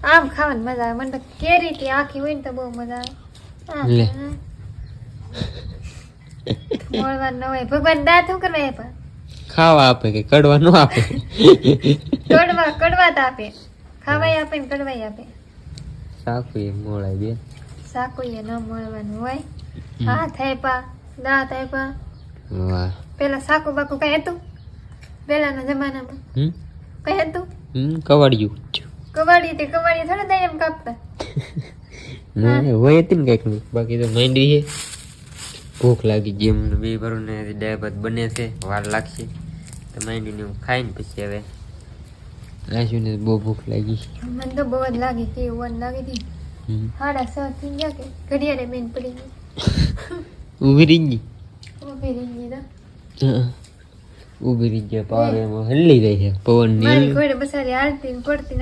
આમ ખાવાની મજા આવે મને તો કેરી થી આખી હોય ને તો બહુ મજા આવે લે મળવા ન હોય ભગવાન દાંત શું કરવા આપ્યા ખાવા આપે કે કડવા નો આપે કડવા તો આપે ખાવાય આપે ને કડવાય આપે સાકુ એ મોળાય બે સાકુએ ન મળવાનું હોય હાથ આપ્યા દાંત આપ્યા વાહ પેલા સાકુ બાકુ કઈ હતું પેલાના જમાનામાં કઈ હતું કવાડ્યું કવાડી થોડા દઈ એમ કાપતા હોય હતી ને કઈક બાકી તો માંડી છે ભૂખ લાગી ગઈ એમને બે ભરું ને દાળ ભાત બને છે વાર લાગશે તો માંડીને હું ખાઈને પછી હવે આશુને બહુ ભૂખ લાગી મને તો બહુ જ લાગી કે વન લાગી હતી 6:30 થઈ ગયા કે ઘડિયાળે બેન પડી ગઈ ઊભી રહી ગઈ ઊભી રહી ગઈ ઊભી રહી ગયા પાર એમાં હલ્લી રહી છે પવન ની મારી ઘોડે બસારી હાલતી ને પડતી